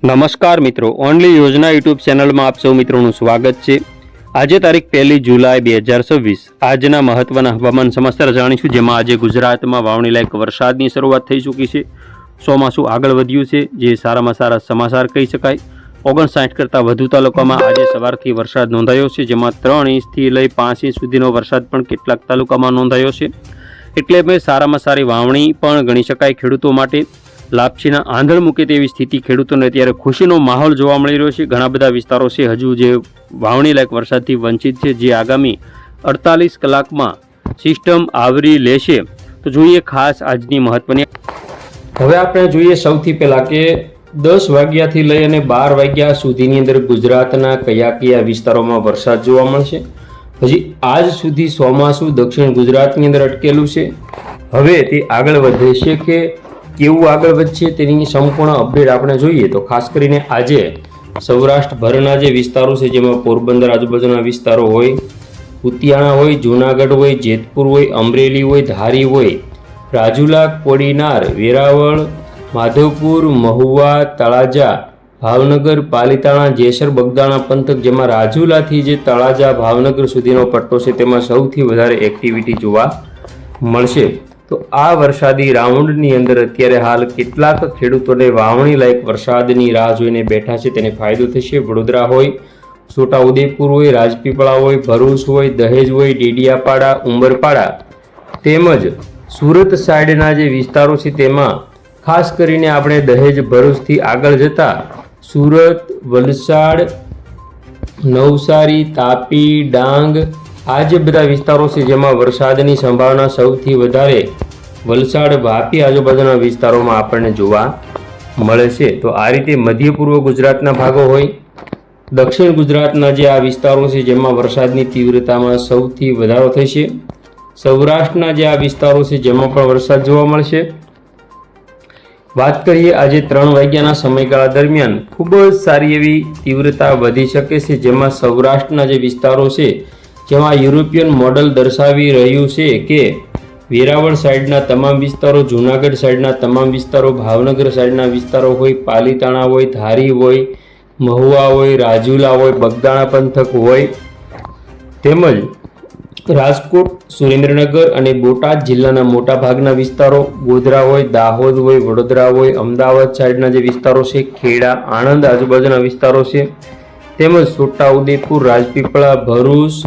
નમસ્કાર મિત્રો, ઓનલી યોજના યુટ્યુબ ચેનલમાં આપ સૌ મિત્રોનું સ્વાગત છે। આજે તારીખ 1 જુલાઈ 2026 આજના મહત્વના હવામાન સમાચાર જાણીશું, જેમાં આજે ગુજરાતમાં વાવણી લાયક વરસાદની શરૂઆત થઈ ચૂકી છે। ચોમાસું આગળ વધ્યું છે, જે સારામાં સારા સમાચાર કહી શકાય। 59 કરતાં વધુ તાલુકામાં આજે સવારથી વરસાદ નોંધાયો છે, જેમાં 3 ઇંચથી લઈ 5 ઇંચ સુધીનો વરસાદ પણ કેટલાક તાલુકામાં નોંધાયો છે। એટલે મેં સારામાં સારી વાવણી પણ ગણી શકાય ખેડૂતો માટે। લાપસીના આંધણ મૂકે તેવી સ્થિતિ ખેડૂતોને અત્યારે ખુશીનો માહોલ જોવા મળી રહ્યો છે। ઘણા બધા વિસ્તારો છે હજુ જે વાવણી લાયક વરસાદથી વંચિત છે, જે આગામી 48 કલાકમાં સિસ્ટમ આવરી લેશે। તો જોઈએ ખાસ આજની મહત્વની। હવે આપણે જોઈએ સૌથી પહેલાં કે 10 વાગ્યાથી લઈ અને 12 વાગ્યા સુધીની અંદર ગુજરાતના કયા કયા વિસ્તારોમાં વરસાદ જોવા મળશે। હજી આજ સુધી ચોમાસું દક્ષિણ ગુજરાતની અંદર અટકેલું છે, હવે તે આગળ વધે છે કે કેવું આગળ વધશે તેની સંપૂર્ણ અપડેટ આપણે જોઈએ તો ખાસ કરીને આજે સૌરાષ્ટ્રભરના જે વિસ્તારો છે, જેમાં પોરબંદર આજુબાજુના વિસ્તારો હોય, કુતિયાણા હોય, જૂનાગઢ હોય, જેતપુર હોય, અમરેલી હોય, ધારી હોય, રાજુલા, કોડીનાર, વેરાવળ, માધવપુર, મહુવા, તળાજા, ભાવનગર, પાલીતાણા, જેસર, બગદાણા પંથક, જેમાં રાજુલાથી જે તળાજા ભાવનગર સુધીનો પટ્ટો છે તેમાં સૌથી વધારે એક્ટિવિટી જોવા મળશે। તો આ વરસાદી રાઉન્ડની અંદર અત્યારે હાલ કેટલાક ખેડૂતોને વાવણી લાયક વરસાદની રાહ જોઈને બેઠા છે, તેને ફાયદો થશે। વડોદરા હોય, છોટાઉદેપુર હોય, રાજપીપળા હોય, ભરૂચ હોય, દહેજ હોય, ડેડિયાપાડા, ઉંબરપાડા તેમજ સુરત સાઈડના જે વિસ્તારો છે તેમાં ખાસ કરીને આપણે દહેજ ભરૂચથી આગળ જતા સુરત, વલસાડ, નવસારી, તાપી, ડાંગ આ જે બધા વિસ્તારો છે જેમાં વરસાદની સંભાવના સૌથી વધારે વલસાડ, વાપી આજુબાજુના વિસ્તારોમાં આપણને જોવા મળે છે। તો આ રીતે મધ્ય પૂર્વ ગુજરાતના ભાગો હોય, દક્ષિણ ગુજરાતના જે આ વિસ્તારો છે જેમાં વરસાદની તીવ્રતામાં સૌથી વધારો થશે। સૌરાષ્ટ્રના જે આ વિસ્તારો છે જેમાં પણ વરસાદ જોવા મળશે। વાત કરીએ આજે 3 વાગ્યાના સમયગાળા દરમિયાન ખૂબ જ સારી એવી તીવ્રતા વધી શકે છે, જેમાં સૌરાષ્ટ્રના જે વિસ્તારો છે જેમાં યુરોપિયન મોડલ દર્શાવી રહ્યું છે કે વેરાવળ સાઈડના તમામ વિસ્તારો, જૂનાગઢ સાઈડના તમામ વિસ્તારો, ભાવનગર સાઈડના વિસ્તારો હોય, પાલીતાણા હોય, ધારી હોય, મહુવા હોય, રાજુલા હોય, બગદાણા પંથક હોય, તેમજ રાજકોટ, સુરેન્દ્રનગર અને બોટાદ જિલ્લાના મોટા ભાગના વિસ્તારો, ગોધરા હોય, દાહોદ હોય, વડોદરા હોય, અમદાવાદ સાઈડના જે વિસ્તારો છે, ખેડા, આણંદ આજુબાજુના વિસ્તારો છે, તેમજ છોટાઉદેપુર, રાજપીપળા, ભરૂચ,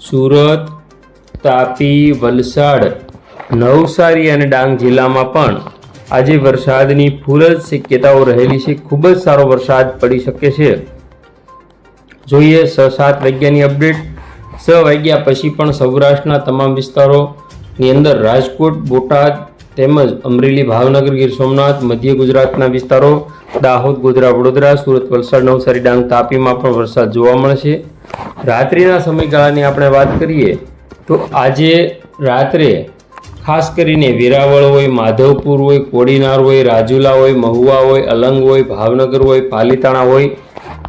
સુરત, તાપી, વલસાડ, નવસારી અને ડાંગ જિલ્લામાં પણ આજે વરસાદની ફૂલ જ શક્યતાઓ રહેલી છે। ખૂબ જ સારો વરસાદ પડી શકે છે। જોઈએ 6-7 વાગ્યાની અપડેટ। 6 વાગ્યા પછી પણ સૌરાષ્ટ્રના તમામ વિસ્તારોની અંદર રાજકોટ, બોટાદ તેમજ અમરેલી, ભાવનગર, ગીર સોમનાથ, મધ્ય ગુજરાતના વિસ્તારો, દાહોદ, ગોધરા, વડોદરા, સુરત, વલસાડ, નવસારી, ડાંગ, તાપીમાં પણ વરસાદ જોવા મળશે। રાત્રિના સમયગાળાની આપણે વાત કરીએ તો આજે રાત્રે ખાસ કરીને વેરાવળ હોય, માધવપુર હોય, કોડીનાર હોય, રાજુલા હોય, મહુવા હોય, અલંગ હોય, ભાવનગર હોય, પાલીતાણા હોય,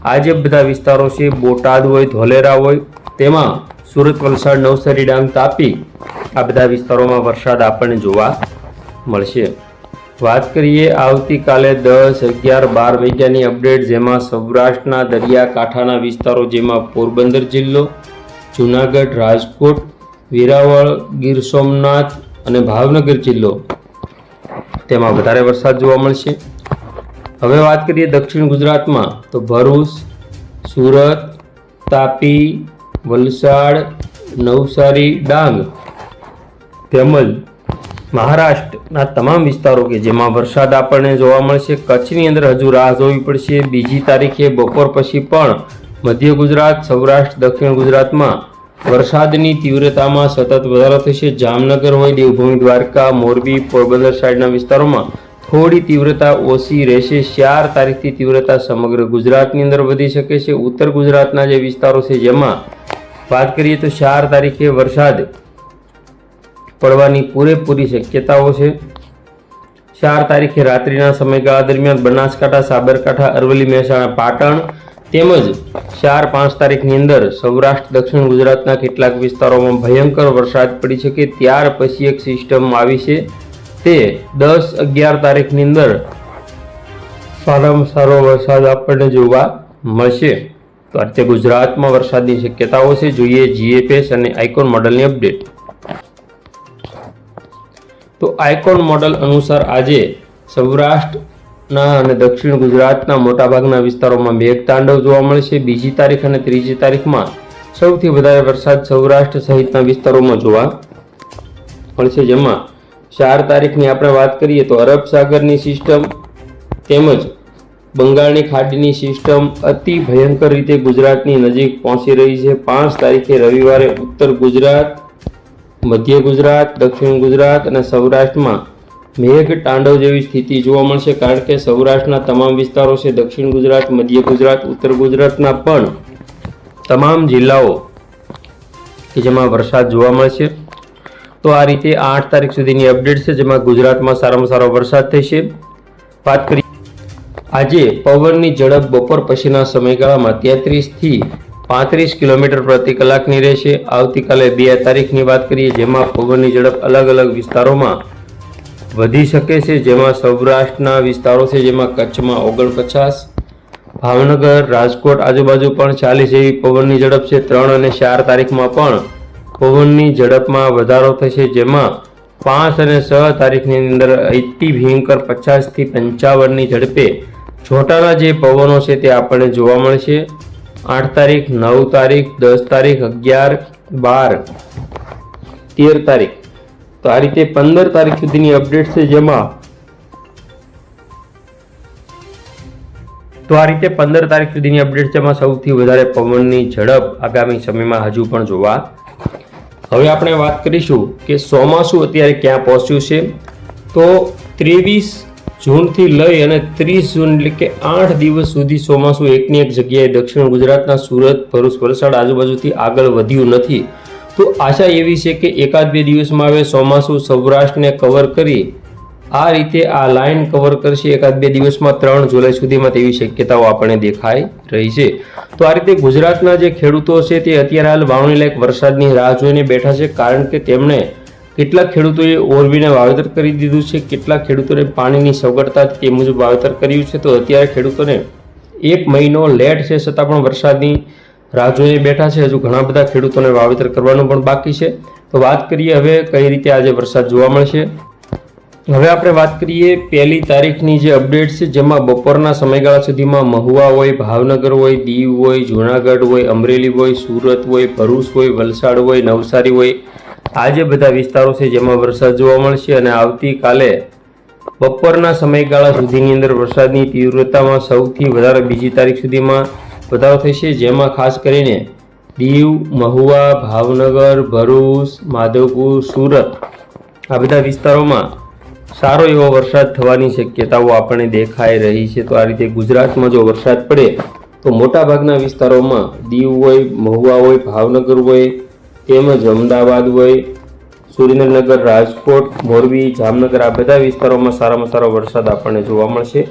આ જે બધા વિસ્તારો છે, બોટાદ હોય, ધોલેરા હોય, તેમાં સુરત, વલસાડ, નવસારી, ડાંગ, તાપી આ બધા વિસ્તારોમાં વરસાદ આપણને જોવા મળશે। વાત કરીએ આવતીકાલે 10, 11, 12 વાગ્યાની અપડેટ, જેમાં સૌરાષ્ટ્રના દરિયાકાંઠાના વિસ્તારો, જેમાં પોરબંદર જિલ્લો, જૂનાગઢ, રાજકોટ, વેરાવળ, ગીર સોમનાથ અને ભાવનગર જિલ્લો, તેમાં વધારે વરસાદ જોવા મળશે। હવે વાત કરીએ દક્ષિણ ગુજરાતમાં તો ભરૂચ, સુરત, તાપી, વલસાડ, નવસારી, ડાંગ તેમજ મહારાષ્ટ્રના તમામ વિસ્તારો કે જેમાં વરસાદ આપણને જોવા મળશે। કચ્છની અંદર હજુ રાહ જોવી પડશે। 2 તારીખે બપોર પછી પણ મધ્ય ગુજરાત, સૌરાષ્ટ્ર, દક્ષિણ ગુજરાતમાં વરસાદની તીવ્રતામાં સતત વધારો થશે। જામનગર હોય, દેવભૂમિ દ્વારકા, મોરબી, પોરબંદર સાઈડના વિસ્તારોમાં થોડી તીવ્રતા ઓછી રહેશે। 4 તારીખથી તીવ્રતા સમગ્ર ગુજરાતની અંદર વધી શકે છે। ઉત્તર ગુજરાતના જે વિસ્તારો છે જેમાં વાત કરીએ તો 4 તારીખે વરસાદ પડવાની પૂરેપૂરી શક્યતાઓ છે। 4 તારીખે રાત્રિના સમયગાળા દરમિયાન બનાસકાંઠા, સાબરકાંઠા, અરવલ્લી, મહેસાણા, પાટણ તેમજ 4-5 તારીખની અંદર સૌરાષ્ટ્ર, દક્ષિણ ગુજરાતના કેટલાક વિસ્તારોમાં ભયંકર વરસાદ પડી શકે। ત્યાર પછી એક સિસ્ટમ આવી છે, તે 10-11 તારીખની અંદર સારામાં સારો વરસાદ આપણને જોવા મળશે. તો આજે ગુજરાતમાં વરસાદની શક્યતાઓ છે. જોઈએ જીએફએસ અને આઇકોન મોડલની અપડેટ. તો આઇકોન મોડલ અનુસાર આજે સૌરાષ્ટ્રના અને દક્ષિણ ગુજરાતના મોટાભાગના વિસ્તારોમાં મેઘતાંડવ જોવા મળશે. બીજી તારીખ અને ત્રીજી તારીખમાં સૌથી વધારે વરસાદ સૌરાષ્ટ્ર સહિતના વિસ્તારોમાં જોવા મળશે. જેમાં 4 તારીખની આપણે વાત કરીએ તો અરબ સાગરની સિસ્ટમ તેમજ બંગાળની ખાડીની સિસ્ટમ અતિ ભયંકર રીતે ગુજરાતની નજીક પહોંચી રહી છે. 5 તારીખે રવિવારે ઉત્તર ગુજરાત, મધ્ય ગુજરાત, દક્ષિણ ગુજરાત અને સૌરાષ્ટ્રમાં મેઘ તાંડવ જેવી સ્થિતિ જોવા મળશે. કારણ કે સૌરાષ્ટ્રના તમામ વિસ્તારો છે, દક્ષિણ ગુજરાત, મધ્ય ગુજરાત, ઉત્તર ગુજરાતના પણ તમામ જિલ્લાઓ કે જેમાં વરસાદ જોવા મળશે. તો આ રીતે 8 તારીખ સુધીની અપડેટ છે, જેમાં ગુજરાતમાં સારામાં સારો વરસાદ થશે. વાત કરીએ આજે પવનની ઝડપ બપોર પછીના સમયગાળામાં 33 થી 35 કિલોમીટર પ્રતિ કલાકની રહેશે. આવતીકાલે 2 તારીખની વાત કરીએ, જેમાં પવનની ઝડપ અલગ અલગ વિસ્તારોમાં વધી શકે છે. જેમાં સૌરાષ્ટ્રના વિસ્તારો છે, જેમાં કચ્છમાં 49, ભાવનગર, રાજકોટ આજુબાજુ પણ 40 જેવી પવનની ઝડપ છે. 3 અને 4 તારીખમાં પણ પવનની ઝડપમાં વધારો થશે. જેમાં 5 અને 6 તારીખની અંદર અતિ ભયંકર 50 થી 55ની ઝડપે છોટાના જે પવનો છે તે આપણને જોવા મળશે. 8 તારીખ, 9 તારીખ, 10 તારીખ, 11, 12, 13 તારીખ. તો આ રીતે 15 તારીખ સુધીની અપડેટ છે, જેમાં 15 તારીખ સુધીની અપડેટ જેમાં સૌથી વધારે પવનની ઝડપ આગામી સમયમાં હજુ પણ જોવા. હવે આપણે વાત કરીશું કે ચોમાસું અત્યારે ક્યાં પહોંચ્યું છે. તો 23 જૂનથી લઈ અને 30 જૂન એટલે કે 8 દિવસ સુધી ચોમાસું એકની એક જગ્યાએ દક્ષિણ ગુજરાતના સુરત, ભરૂચ, વલસાડ આજુબાજુથી આગળ વધ્યું નથી. તો આશા એવી છે કે 1-2 દિવસમાં હવે ચોમાસું સૌરાષ્ટ્રને કવર કરી આ રીતે આ લાઇન કવર કરશે. 1-2 દિવસમાં 3 જુલાઈ સુધીમાં તેવી શક્યતાઓ આપણને દેખાઈ રહી છે. તો આ રીતે ગુજરાતના જે ખેડૂતો છે તે અત્યારે હાલ વાવણી લાયક વરસાદની રાહ જોઈને બેઠા છે. કારણ કે તેમણે કેટલાક ખેડૂતોએ ઓરવીને વાવેતર કરી દીધું છે, કેટલાક ખેડૂતોને પાણીની સગવડતા તે મુજબ વાવેતર કર્યું છે. તો અત્યારે ખેડૂતોને 1 મહિનો લેટ છે, છતાં પણ વરસાદની રાહ જોઈને બેઠા છે. હજુ ઘણા બધા ખેડૂતોને વાવેતર કરવાનું પણ બાકી છે. તો વાત કરીએ હવે કઈ રીતે આજે વરસાદ જોવા મળશે. હવે આપણે વાત કરીએ 1 તારીખની જે અપડેટ છે, જેમાં બપોરના સમયગાળા સુધીમાં મહુવા હોય, ભાવનગર હોય, દીવ હોય, જૂનાગઢ હોય, અમરેલી હોય, સુરત હોય, ભરૂચ હોય, વલસાડ હોય, નવસારી હોય, આ જે બધા વિસ્તારો છે જેમાં વરસાદ જોવા મળશે. અને આવતીકાલે બપોરના સમયગાળા સુધીની અંદર વરસાદની તીવ્રતામાં સૌથી વધારે 2 તારીખ સુધીમાં વધારો થશે. જેમાં ખાસ કરીને દીવ, મહુવા, ભાવનગર, ભરૂચ, માધવપુર, સુરત આ બધા વિસ્તારોમાં સારો એવો વરસાદ થવાની શક્યતાઓ આપણને દેખાઈ રહી છે. તો આ રીતે ગુજરાતમાં જો વરસાદ પડે તો મોટાભાગના વિસ્તારોમાં દીવ હોય, મહુવા હોય, ભાવનગર હોય, તેમજ અમદાવાદ હોય, સુરેન્દ્રનગર, રાજકોટ, મોરબી, જામનગર આ બધા વિસ્તારોમાં સારામાં સારો વરસાદ આપણને જોવા મળશે.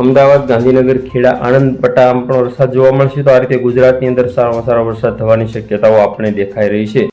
અમદાવાદ, ગાંધીનગર, ખેડા, આણંદ પટ્ટામાં પણ વરસાદ જોવા મળશે. તો આ રીતે ગુજરાતની અંદર સારામાં સારો વરસાદ થવાની શક્યતાઓ આપણને દેખાઈ રહી છે.